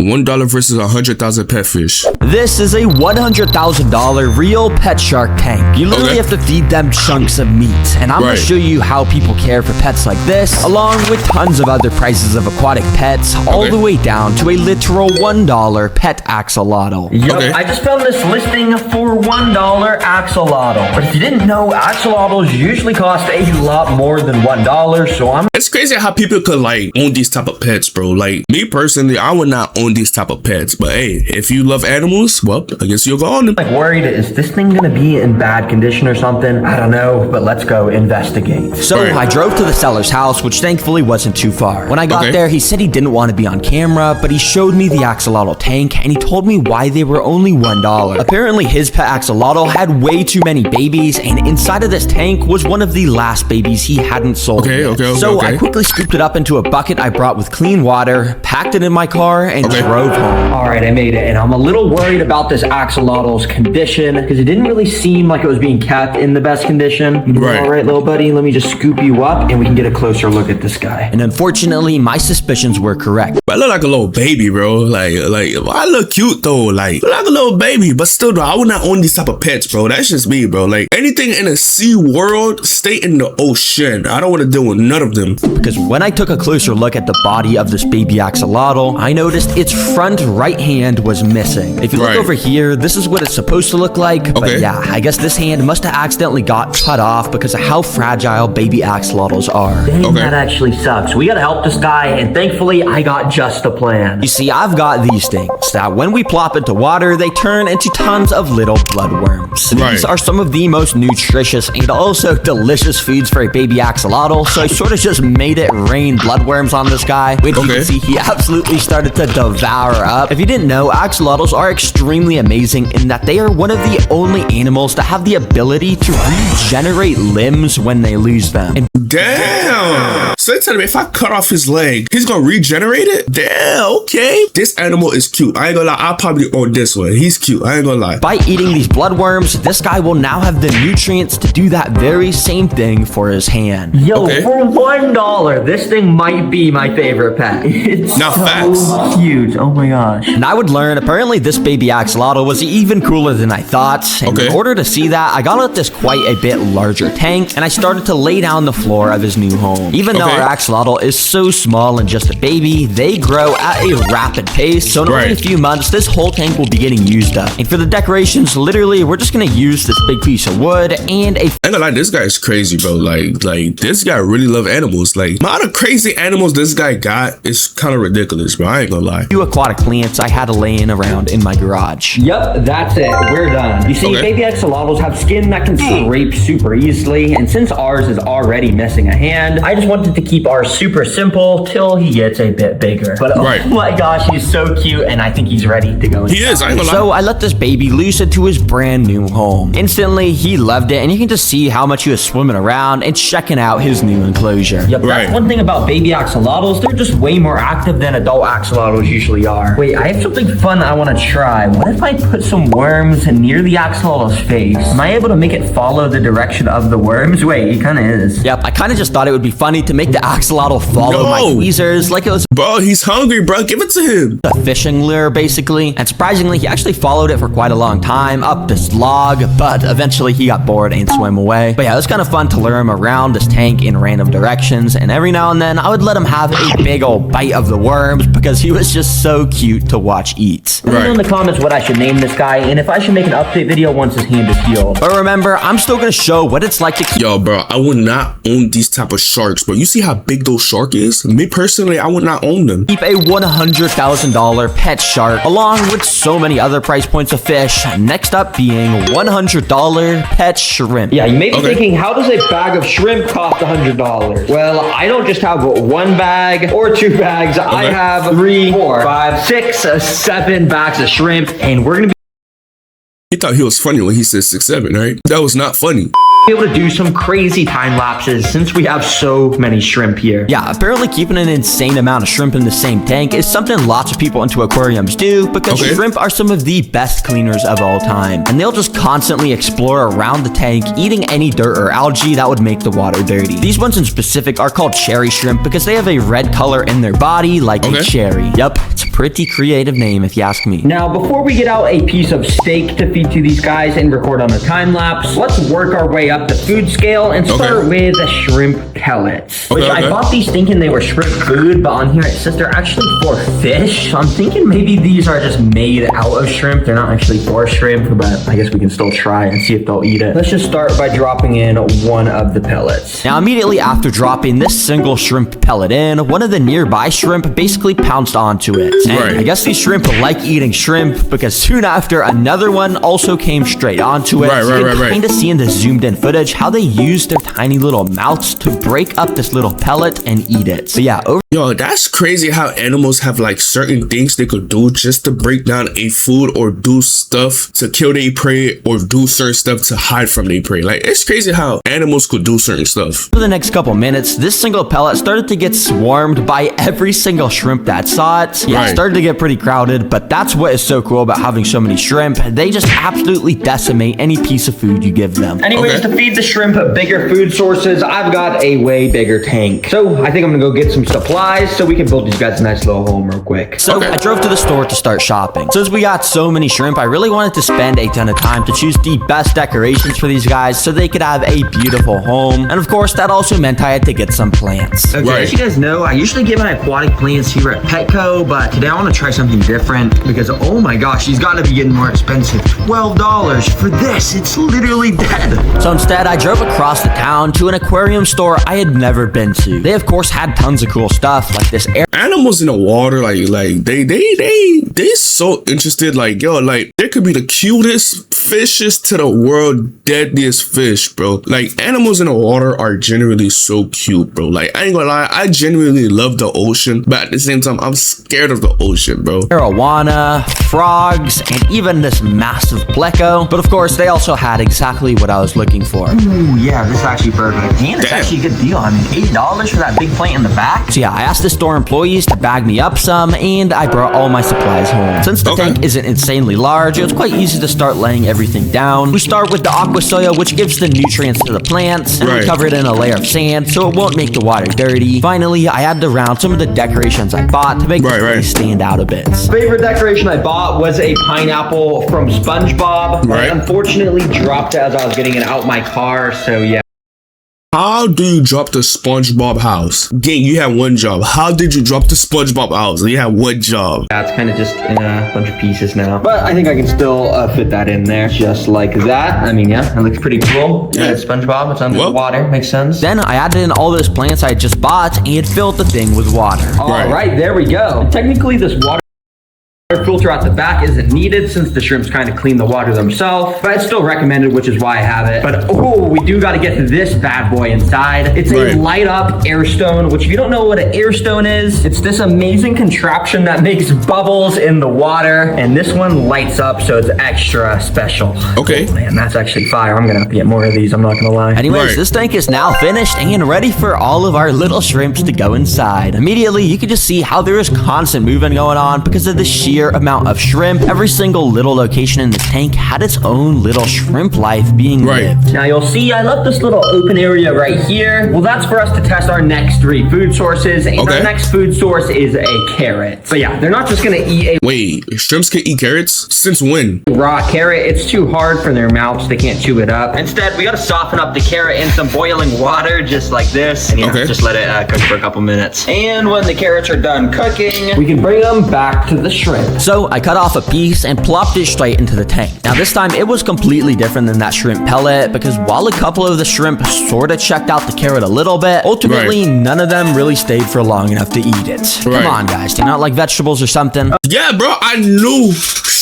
$1 versus 100,000 pet fish. This is a $100,000 real pet shark tank. You literally have to feed them chunks of meat. And I'm going to show you how people care for pets like this, along with tons of other prices of aquatic pets, all the way down to a literal $1 pet axolotl. Yup, I just found this listing for $1 axolotl. But if you didn't know, axolotls usually cost a lot more than $1, so It's crazy how people could like own these type of pets, bro. Like me personally, I would not own these type of pets. But hey, if you love animals, well, I guess you'll go on them. like worried, is this thing gonna be in bad condition or something? I don't know, but let's go investigate. So I drove to the seller's house, which thankfully wasn't too far. When I got there, he said he didn't want to be on camera, but he showed me the axolotl tank and he told me why they were only $1. Apparently his pet axolotl had way too many babies, and inside of this tank was one of the last babies he hadn't sold yet. So I quickly scooped it up into a bucket I brought with clean water, packed it in my car, and drove home. All right, I made it, and I'm a little worried about this axolotl's condition because it didn't really seem like it was being kept in the best condition. All right, little buddy, let me just scoop you up and we can get a closer look at this guy. And unfortunately, my suspicions were correct. I look like a little baby, bro. Like I look cute though. Like a little baby, but still, though, I would not own these type of pets, bro. That's just me, bro. Like anything in the sea world, stay in the ocean. I don't want to deal with none of them. Because when I took a closer look at the body of this baby axolotl, I noticed its front right hand was missing. If you look over here, this is what it's supposed to look like. But yeah, I guess this hand must have accidentally got cut off because of how fragile baby axolotls are. Dang, that actually sucks. We gotta help this guy, and thankfully, I got just a plan. You see, I've got these things that when we plop into water, they turn into tons of little bloodworms. These are some of the most nutritious and also delicious foods for a baby axolotl, so I sort of just made it rain bloodworms on this guy, which you can see he absolutely started to devour up. If you didn't know, axolotls are extremely amazing in that they are one of the only animals that have the ability to regenerate limbs when they lose them. And damn! So tell me, if I cut off his leg, he's gonna regenerate it? Damn, okay. This animal is cute. I ain't gonna lie, I'll probably own this one. He's cute, I ain't gonna lie. By eating these bloodworms, this guy will now have the nutrients to do that very same thing for his hand. Yo, for $1, this thing might be my favorite pet. It's so huge. Oh my gosh. And I would learn, apparently this baby axolotl was even cooler than I thought. And in order to see that, I got out this quite a bit larger tank, and I started to lay down the floor of his new home. Even though our axolotl is so small and just a baby, they grow at a rapid pace. So in only a few months, this whole tank will be getting used up. And for the decorations, literally, we're just gonna use this big piece of wood and a... I ain't gonna lie, this guy is crazy, bro. Like this guy really love animals. Like, the amount of crazy animals this guy got is kind of ridiculous, bro. I ain't gonna lie. Few aquatic plants I had laying around in my garage. Yep, that's it. We're done. You see, baby axolotls have skin that can scrape super easily, and since ours is already missing a hand, I just wanted to keep ours super simple till he gets a bit bigger. But oh my gosh, he's so cute, and I think he's ready to go inside. He is, I ain't gonna lie. So I let this baby loose into his brand new home. Instantly, he loved it, and you can just see how much he was swimming around and checking out his new enclosure. Yep, that's one thing about baby axolotls. They're just way more active than adult axolotls usually are. Wait, I have something fun I want to try. What if I put some worms near the axolotl's face? Am I able to make it follow the direction of the worms? Wait, it kind of is. Yep, I kind of just thought it would be funny to make the axolotl follow my tweezers like it was... Bro, he's hungry, bro. Give it to him. A fishing lure, basically. And surprisingly, he actually followed it for quite a long time up this log, but eventually he got bored and swam away. But yeah, it was kind of fun to lure him around this tank in random directions, and every now and then I would let him have a big old bite of the worms because he was just so cute to watch eat. Let me know in the comments what I should name this guy, and if I should make an update video once his hand is healed. But remember, I'm still gonna show what it's like to keep... Yo, bro, I would not own these type of sharks, bro. You see how big those shark is? Me personally, I would not own them. Keep a $100,000 pet shark, along with so many other price points of fish. Next up being $100 pet shrimp. Yeah, you may be thinking, how does a bag of shrimp cost $100? Well, I don't just have one bag or two bags. I have 3, 4, 5, 6, 7 bags of shrimp, and we're gonna be... He thought he was funny when he said 6, 7, right? That was not funny. be able to do some crazy time lapses since we have so many shrimp here. Yeah, apparently keeping an insane amount of shrimp in the same tank is something lots of people into aquariums do because shrimp are some of the best cleaners of all time. And they'll just constantly explore around the tank, eating any dirt or algae that would make the water dirty. These ones in specific are called cherry shrimp because they have a red color in their body like a cherry. Yep, it's a pretty creative name if you ask me. Now, before we get out a piece of steak to feed to these guys and record on the time lapse, let's work our way up the food scale and start with the shrimp pellets. Which I bought these thinking they were shrimp food, but on here it says they're actually for fish. So I'm thinking maybe these are just made out of shrimp. They're not actually for shrimp, but I guess we can still try and see if they'll eat it. Let's just start by dropping in one of the pellets. Now, immediately after dropping this single shrimp pellet in, one of the nearby shrimp basically pounced onto it. And I guess these shrimp like eating shrimp because soon after another one also came straight onto it. Kind of see in the zoomed in footage how they used their tiny little mouths to break up this little pellet and eat it. So yeah, yo, that's crazy how animals have like certain things they could do just to break down a food or do stuff to kill their prey or do certain stuff to hide from their prey. Like, it's crazy how animals could do certain stuff. For the next couple minutes, this single pellet started to get swarmed by every single shrimp that saw it. Yeah, it started to get pretty crowded, but that's what is so cool about having so many shrimp. They just absolutely decimate any piece of food you give them. Anyways, to feed the shrimp bigger food sources, I've got a way bigger tank. So I think I'm gonna go get some supplies so we can build these guys a nice little home real quick. So I drove to the store to start shopping. Since we got so many shrimp, I really wanted to spend a ton of time to choose the best decorations for these guys so they could have a beautiful home. And of course, that also meant I had to get some plants. Okay, as you guys know, I usually get my aquatic plants here at Petco, but today I want to try something different because, oh my gosh, these gotta be getting more expensive. $12 for this, it's literally dead. So instead, I drove across the town to an aquarium store I had never been to. They of course had tons of cool stuff like this animals in the water, they so interested. Like, yo, like there could be the cutest fishes to the world deadliest fish, bro. Like, animals in the water are generally so cute, bro. Like, I ain't gonna lie, I genuinely love the ocean, but at the same time, I'm scared of the ocean, bro. Arowana, frogs, and even this massive pleco. But of course, they also had exactly what I was looking for. Ooh, yeah, this is actually perfect. And it's actually a good deal. I mean, $8 for that big plant in the back. So yeah, I asked the store employees to bag me up some, and I brought all my supplies home. Since the tank isn't insanely large, it was quite easy to start laying everything down. We start with the aqua soil, which gives the nutrients to the plants, and we cover it in a layer of sand so it won't make the water dirty. Finally, I added around some of the decorations I bought to make the place stand out a bit. Favorite decoration I bought was a pineapple from SpongeBob. I unfortunately dropped it as I was getting it out my car, so yeah. How do you drop the SpongeBob house? Gang, you had one job. How did you drop the SpongeBob house? You had one job. That's kind of just in a bunch of pieces now. But I think I can still fit that in there just like that. I mean, yeah, it looks pretty cool. Yeah, it's SpongeBob. It's under the water. Makes sense. Then I added in all those plants I had just bought and filled the thing with water. All right, there we go. Technically, this water filter at the back isn't needed since the shrimps kind of clean the water themselves, but it's still recommended, which is why I have it. But oh, we do got to get to this bad boy inside. It's a light up air stone, which if you don't know what an air stone is, it's this amazing contraption that makes bubbles in the water, and this one lights up, so it's extra special. Okay. Oh, man, that's actually fire. I'm gonna have to get more of these, I'm not gonna lie. Anyways, this tank is now finished and ready for all of our little shrimps to go inside. Immediately, you can just see how there is constant movement going on because of the sheer amount of shrimp. Every single little location in this tank had its own little shrimp life being lived. Now you'll see I left this little open area right here. Well, that's for us to test our next 3 food sources, and our next food source is a carrot. But yeah, they're not just gonna eat a— Wait, shrimps can eat carrots? Since when? Raw carrot. It's too hard for their mouths. They can't chew it up. Instead, we gotta soften up the carrot in some boiling water just like this, and just let it cook for a couple minutes. And when the carrots are done cooking, we can bring them back to the shrimp. So I cut off a piece and plopped it straight into the tank. Now this time it was completely different than that shrimp pellet because while a couple of the shrimp sort of checked out the carrot a little bit, ultimately none of them really stayed for long enough to eat it. Come on guys, do you not like vegetables or something? Yeah bro, I knew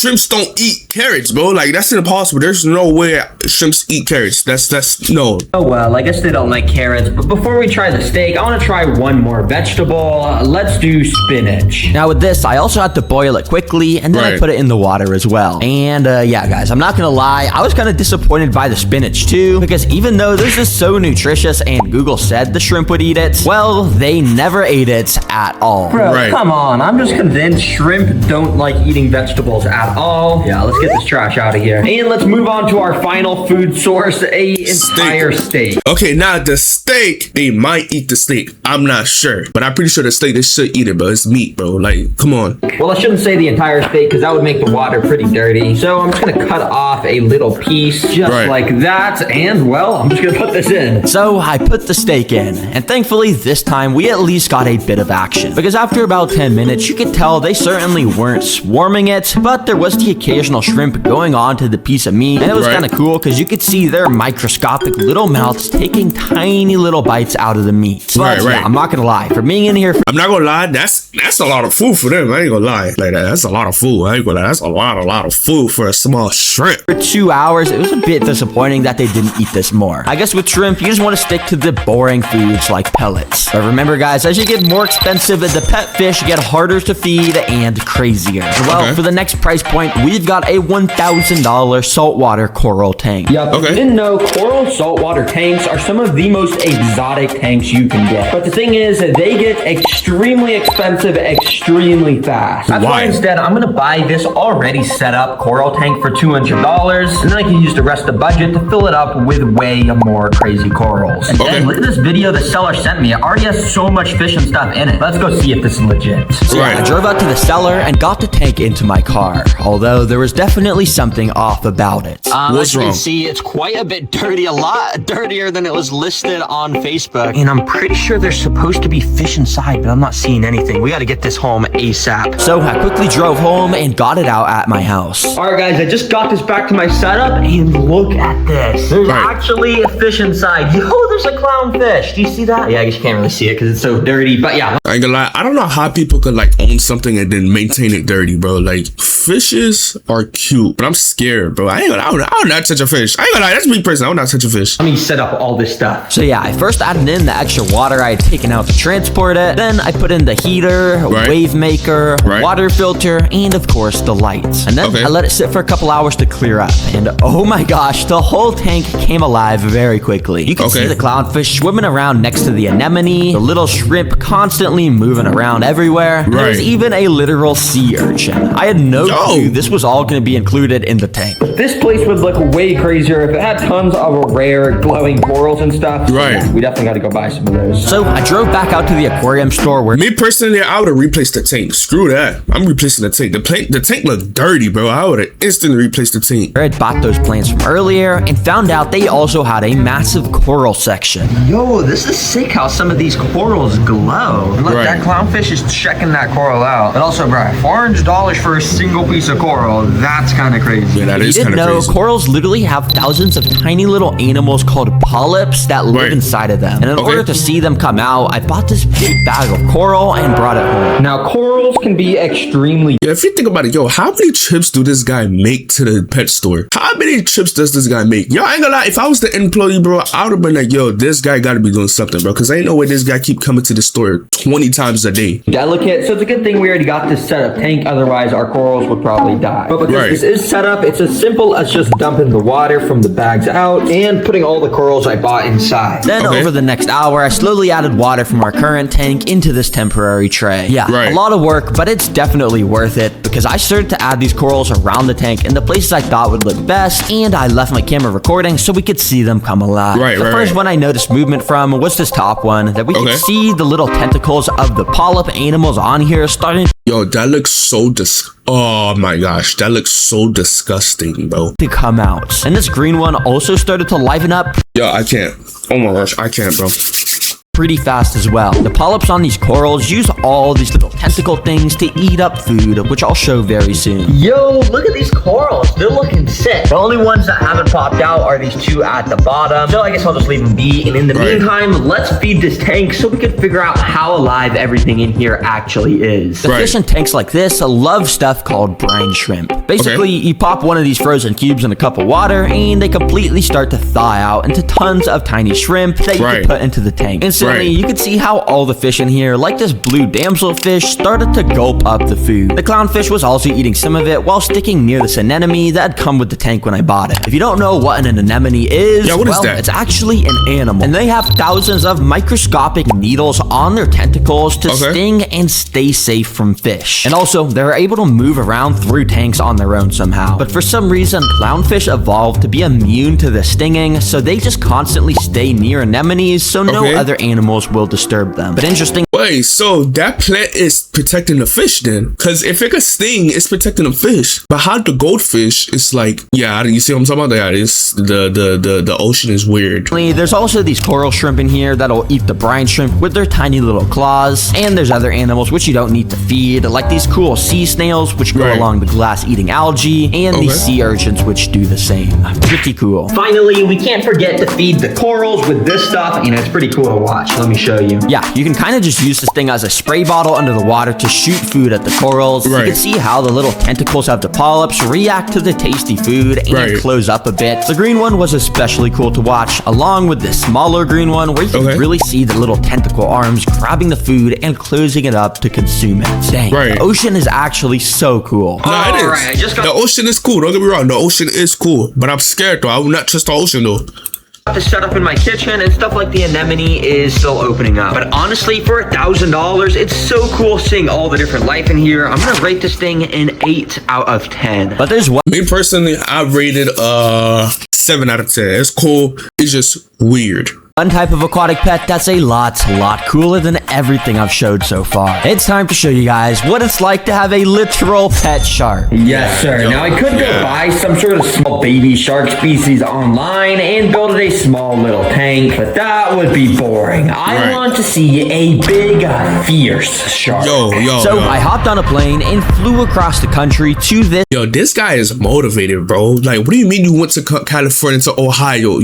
shrimps don't eat carrots, bro. Like, that's impossible. There's no way shrimps eat carrots. That's no. Oh, well, I guess they don't like carrots. But before we try the steak, I want to try one more vegetable. Let's do spinach. Now with this, I also had to boil it quickly, and then I Right. put it in the water as well. And yeah, guys, I'm not gonna lie, I was kind of disappointed by the spinach too, because even though this is so nutritious and Google said the shrimp would eat it, well, they never ate it at all. Bro, Right. come on. I'm just convinced shrimp don't like eating vegetables at all. Yeah, let's get this trash out of here. And let's move on to our final food source, a entire steak. Okay, now the steak, they might eat the steak. I'm not sure, but I'm pretty sure the steak, they should eat it, bro. It's meat, bro. Like, come on. Well, I shouldn't say the entire steak because that would make the water pretty dirty. So I'm just going to cut off a little piece just Right. like that. And, well, I'm just going to put this in. So I put the steak in, and thankfully this time we at least got a bit of action. Because after about 10 minutes, you could tell they certainly weren't swarming it, but there was the occasional shrimp going on to the piece of meat, and it was Right. kind of cool because you could see their microscopic little mouths taking tiny little bites out of the meat. But Right, right. yeah, I'm not gonna lie, for being in here I'm not gonna lie, that's a lot of food for them. I ain't gonna lie. Like, that's a lot of food. I ain't gonna lie. That's a lot of food for a small shrimp. for 2 hours, it was a bit disappointing that they didn't eat this more. I guess with shrimp, you just want to stick to the boring foods like pellets. But remember guys, as you get more expensive, the pet fish get harder to feed and crazier. Well, Okay. for the next price point, we've got a $1,000 saltwater coral tank. Yup, Okay. you didn't know coral saltwater tanks are some of the most exotic tanks you can get. But the thing is, they get extremely expensive extremely fast. That's why Why? instead I'm gonna buy this already set up coral tank for $200, and then I can use the rest of the budget to fill it up with way more crazy corals. And Okay. then look at this video the seller sent me. It already has so much fish and stuff in it. Let's go see if this is legit. So yeah, I Right. drove out to the cellar and got the tank into my car, although there was definitely something off about it. What's as you wrong? can see, it's quite a bit dirty, a lot dirtier than it was listed on Facebook. And I'm pretty sure there's supposed to be fish inside, but I'm not seeing anything. We got to get this home ASAP. So I quickly drove home and got it out at my house. Alright guys, I just got this back to my setup and look at this. There's Right. actually a fish inside. Yo, there's a clownfish. Do you see that? Yeah, I guess you can't really see it because it's so dirty. But yeah, I ain't gonna lie. I don't know how people could like own something and then maintain it dirty, bro. Like, fishes are cute, but I'm scared, bro. I would not touch a fish. I ain't gonna lie. That's me personally. I would not touch a fish. let me set up all this stuff. So yeah, I first added in the extra water I had taken out to transport it. Then I put in the heater, Right. wave maker, Right. water filter, and of course the lights. And then Okay. I let it sit for a couple hours to clear up. And oh my gosh, the whole tank came alive very quickly. You can Okay. see the clownfish swimming around next to the anemone, the little shrimp constantly moving around everywhere. And there was Right. even a literal sea urchin. I had no Yo. clue this was all going to be included in the tank. This place would look way crazier if it had tons of rare glowing corals and stuff. So Right. yeah, we definitely got to go buy some of those. So I drove back out to the aquarium store where Me personally, I would have replaced the tank. Screw that. I'm replacing the tank. The tank looked dirty, bro. I would have instantly replaced the tank. I had bought those plants from earlier and found out they also had a massive coral section. Yo, this is sick how some of these corals glow. And look, Right. that clownfish is checking that coral out. But also, bro, $400 for a single piece of coral. That's kind of crazy. Yeah, that If is you kind didn't of know, crazy. corals literally have thousands of tiny little animals called polyps that live Right. inside of them. And in Okay. order to see them come out, I bought this big bag of coral and brought it home. Now, corals can be extremely Yeah, if you think about it, yo, how many trips do this guy make to the pet store? How many trips does this guy make? Yo, I ain't gonna lie. If I was the employee, bro, I would have been like, yo, this guy got to be doing something, bro. Because ain't no way this guy keep coming to the store 20 times a day. delicate, so it's a good thing we already got this set up tank, otherwise our corals would probably die. But because Right. this is set up, it's as simple as just dumping the water from the bags out and putting all the corals I bought inside. Then Okay. over the next hour, I slowly added water from our current tank into this temporary tray. Yeah, Right. a lot of work, but it's definitely worth it because I started to add these corals around the tank in the places I thought would look best, and I left my camera recording so we could see them come alive. Right, the right, first right. one I noticed movement from was this top one that we Okay. could see the little tentacles of the polyp animals on here starting Yo, that looks so oh my gosh, that looks so disgusting, bro. to come out. And this green one also started to liven up Yo, I can't. Oh my gosh, I can't, bro. pretty fast as well. The polyps on these corals use all these little tentacle things to eat up food, which I'll show very soon. Yo, look at these corals. They're looking sick. The only ones that haven't popped out are these two at the bottom. So I guess I'll just leave them be. And in the meantime, let's feed this tank so we can figure out how alive everything in here actually is. The fish in tanks like this love stuff called brine shrimp. Basically, you pop one of these frozen cubes in a cup of water and they completely start to thaw out into tons of tiny shrimp that you can put into the tank. Instantly, you can see how all the fish in here, like this blue damselfish, started to gulp up the food. The clownfish was also eating some of it while sticking near this anemone that had come with the tank when I bought it. If you don't know what an anemone is, what is that? It's actually an animal. And they have thousands of microscopic needles on their tentacles to sting and stay safe from fish. And also, they're able to move around through tanks on their own somehow. But for some reason, clownfish evolved to be immune to the stinging, so they just constantly stay near anemones so no other animals will disturb them. But interesting. Wait, so that plant is protecting the fish then? Because if it could sting, it's protecting the fish. But how the goldfish is like, you see what I'm talking about? Yeah, it's the ocean is weird. There's also these coral shrimp in here that'll eat the brine shrimp with their tiny little claws. And there's other animals which you don't need to feed, like these cool sea snails which go along the glass eating algae, and these sea urchins which do the same. Pretty cool. Finally, we can't forget to feed the corals with this stuff. You know, it's pretty cool to watch. Let me show you. Yeah, you can kind of just use this thing as a spray bottle under the water to shoot food at the corals. You can see how the little tentacles of the polyps react to the tasty food and close up a bit. The green one was especially cool to watch, along with the smaller green one where you can really see the little tentacle arms grabbing the food and closing it up to consume it. Dang, the ocean is actually so cool. No, it is. The ocean is cool. Don't get me wrong. The ocean is cool. But I'm scared though. I will not trust the ocean though. To set up in my kitchen, and stuff like the anemone is still opening up. But honestly, for $1,000, it's so cool seeing all the different life in here. I'm gonna rate this thing an 8 out of 10. But there's one. Me personally, I rated 7 out of 10. It's cool. It's just weird. One type of aquatic pet that's a lot cooler than everything I've showed so far. It's time to show you guys what it's like to have a literal pet shark. Yes, sir. Now, I could go buy some sort of small baby shark species online and build a small little tank, but that would be boring. I want to see a big, fierce shark. So I hopped on a plane and flew across the country to this. This guy is motivated, bro. Like, what do you mean you went to California, to Ohio?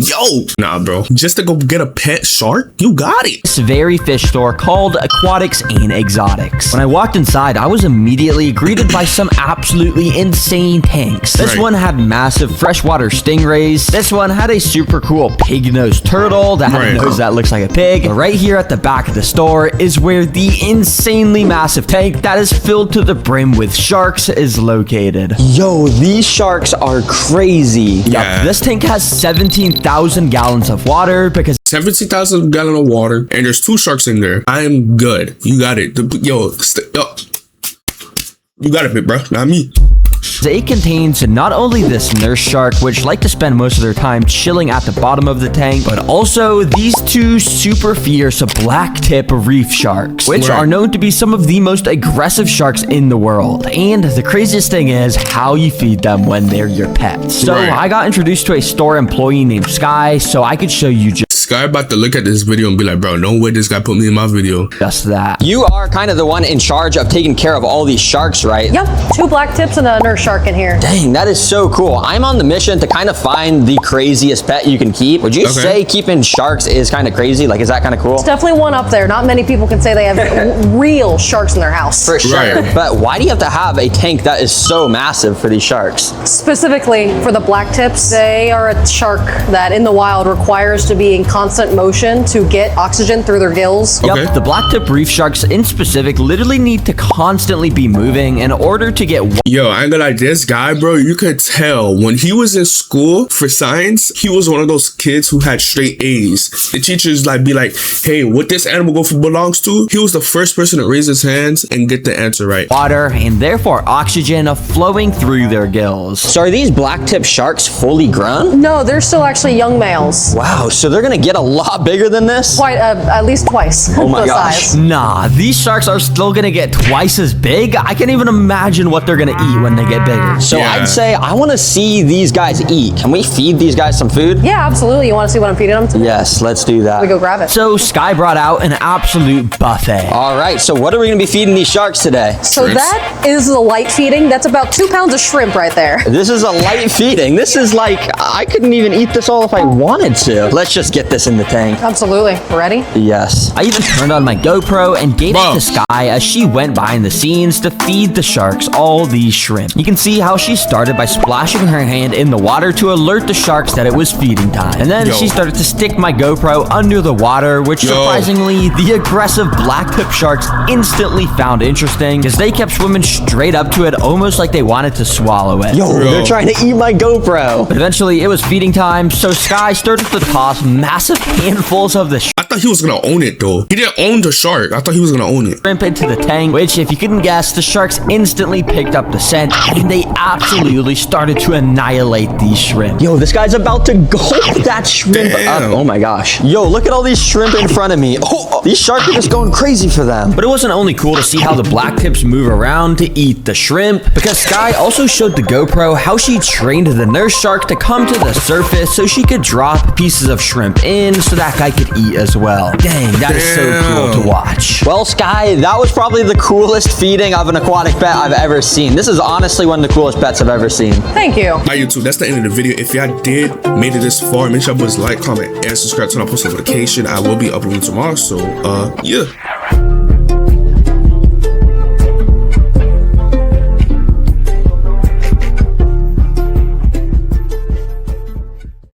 Nah, bro. Just to go get a pet shark? You got it. This very fish store called Aquatics and Exotics. When I walked inside, I was immediately greeted by some absolutely insane tanks. This one had massive freshwater stingrays. This one had a super cool pig-nosed turtle that had a nose that looks like a pig. But right here at the back of the store is where the insanely massive tank that is filled to the brim with sharks is located. Yo, these sharks are crazy. Yeah. This tank has 17,000 gallons of water because 17,000 gallons of water, and there's 2 sharks in there. I am good. You got it. You got it, big bro. Not me. it contains not only this nurse shark, which like to spend most of their time chilling at the bottom of the tank, but also these two super fierce black tip reef sharks, which are known to be some of the most aggressive sharks in the world. And the craziest thing is how you feed them when they're your pets. So I got introduced to a store employee named Sky, so I could show you Sky about to look at this video and be like, bro, no way this guy put me in my video. Just that. You are kind of the one in charge of taking care of all these sharks, right? Yep, 2 black tips and a nurse shark in here. Dang, that is so cool. I'm on the mission to kind of find the craziest pet you can keep. Would you say keeping sharks is kind of crazy? Like, is that kind of cool? It's definitely one up there. Not many people can say they have real sharks in their house. For sure. But why do you have to have a tank that is so massive for these sharks? Specifically for the black tips, they are a shark that in the wild requires to be in constant motion to get oxygen through their gills. Yep, the black tip reef sharks in specific literally need to constantly be moving in order to get Yo, I ain't gonna lie, this guy, bro, you could tell when he was in school for science, he was one of those kids who had straight A's. The teachers be like, hey, what this animal belongs to? He was the first person to raise his hands and get the answer right. Water and therefore oxygen flowing through their gills. So are these black tip sharks fully grown? No, they're still actually young males. Wow, so they're gonna get a lot bigger than this? Quite, at least twice Oh my the gosh. size. Nah, these sharks are still gonna get twice as big. I can't even imagine what they're gonna eat when they get bigger. So Yeah. I'd say I want to see these guys eat. Can we feed these guys some food? Yeah, absolutely. You want to see what I'm feeding them to? Yes, let's do that. We go grab it. So Sky brought out an absolute buffet. All right, so what are we going to be feeding these sharks today? So Shrimps. that is the light feeding. That's about 2 pounds of shrimp right there. This is a light feeding. This is like, I couldn't even eat this all if I wanted to. Let's just get this in the tank. Absolutely. Ready? Yes. I even turned on my GoPro and gave Bro. it to Sky as she went behind the scenes to feed the sharks all these shrimp. You can see how she started by splashing her hand in the water to alert the sharks that it was feeding time. And then Yo. she started to stick my GoPro under the water, which Yo. surprisingly, the aggressive black tip sharks instantly found interesting because they kept swimming straight up to it almost like they wanted to swallow it. Yo, they're trying to eat my GoPro. But eventually it was feeding time, so Sky started to toss massive handfuls of the I thought he was gonna own it though. He didn't own the shark. I thought he was gonna own it. shrimp into the tank, which if you couldn't guess, the sharks instantly picked up the scent and they absolutely started to annihilate these shrimp. Yo, this guy's about to gulp that shrimp Damn. up. Oh my gosh. Yo, look at all these shrimp in front of me. Oh, these sharks are just going crazy for them. But it wasn't only cool to see how the black tips move around to eat the shrimp, because Sky also showed the GoPro how she trained the nurse shark to come to the surface so she could drop pieces of shrimp in so that guy could eat as well. Dang, that is so cool to watch. Well, Sky, that was probably the coolest feeding of an aquatic pet I've ever seen. This is honestly one of the coolest pets I've ever seen. Thank you. Alright, YouTube, that's the end of the video. If y'all did made it this far, make sure you boys like, comment, and subscribe, turn on post notification. I will be uploading tomorrow, so yeah.